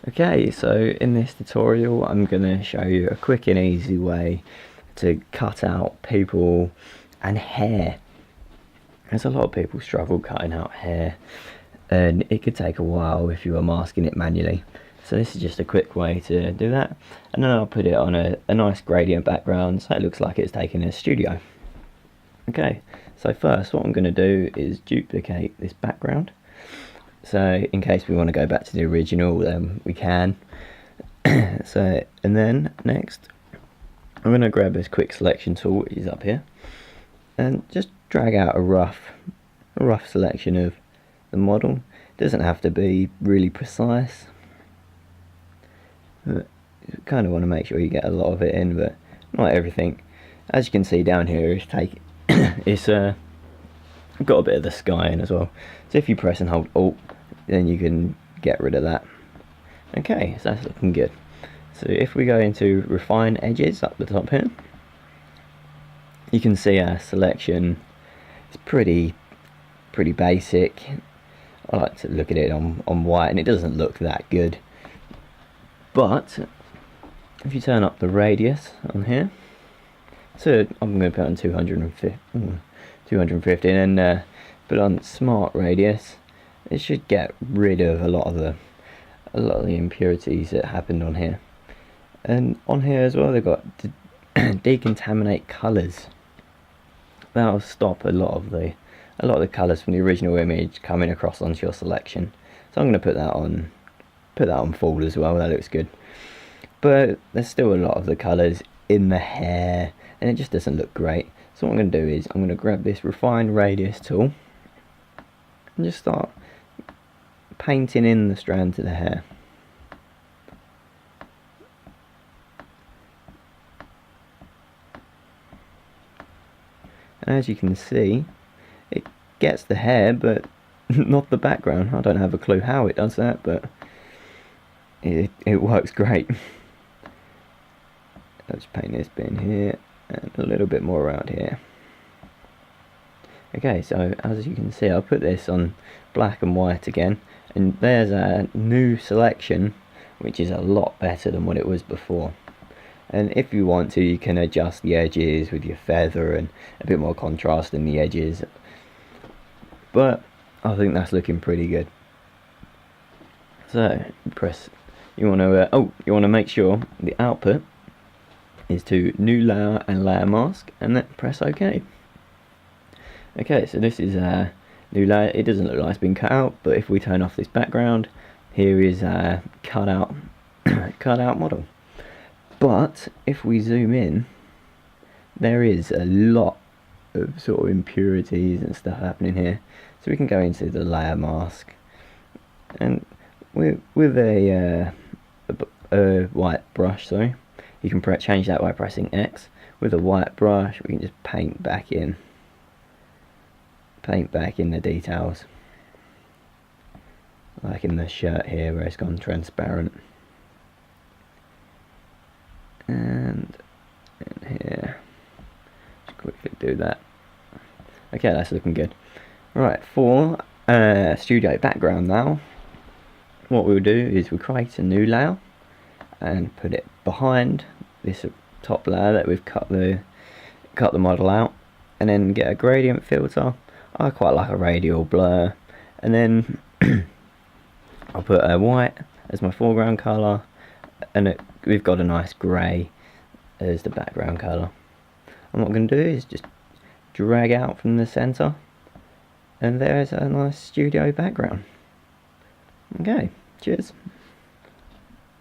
Okay, so in this tutorial I'm going to show you a quick and easy way to cut out people and hair. There's a lot of people struggle cutting out hair, and it could take a while if you were masking it manually. So this is just a quick way to do that, and then I'll put it on a nice gradient background so it looks like it's taken in a studio. Okay, so first what I'm going to do is duplicate this background. So in case we want to go back to the original, then we can. And then next I'm going to grab this quick selection tool, which is up here, and just drag out a rough selection of the model. It doesn't have to be really precise, but you kind of want to make sure you get a lot of it in, but not everything. As you can see down here, it's got a bit of the sky in as well. So if you press and hold Alt, then you can get rid of that. Okay, so that's looking good. So if we go into refine edges up the top here, you can see our selection is pretty basic. I like to look at it on white, and it doesn't look that good. But if you turn up the radius on here, so I'm going to put on 250 and then put on smart radius. It should get rid of a lot of the impurities that happened on here. And on here as well, they've got decontaminate colors. That'll stop a lot of the colors from the original image coming across onto your selection. So I'm going to put that on full as well. That looks good. But there's still a lot of the colors in the hair, and it just doesn't look great. So what I'm going to do is I'm going to grab this refine radius tool and just start painting in the strands of the hair. And as you can see, it gets the hair but not the background. I don't have a clue how it does that, but it works great. Let's paint this bit in here and a little bit more around here. Okay, so as you can see, I'll put this on black and white again, and there's a new selection which is a lot better than what it was before. And if you want to, you can adjust the edges with your feather and a bit more contrast in the edges, but I think that's looking pretty good. So you want to make sure the output is to new layer and layer mask, and then press OK. Okay, so this is a new layer. It doesn't look like it's been cut out, but if we turn off this background, here is a cut out model. But if we zoom in, there is a lot of sort of impurities and stuff happening here. So we can go into the layer mask, and with a white brush, sorry, you can change that by pressing X. With a white brush, we can just paint back in the details, like in the shirt here where it's gone transparent, and in here, just quickly do that. Okay, that's looking good. Right, for studio background now, what we'll do is we'll create a new layer and put it behind this top layer that we've cut the model out, and then get a gradient filter. I quite like a radial blur, and then I'll put a white as my foreground colour, and we've got a nice grey as the background colour. And what I'm going to do is just drag out from the centre, and there's a nice studio background. Okay, cheers.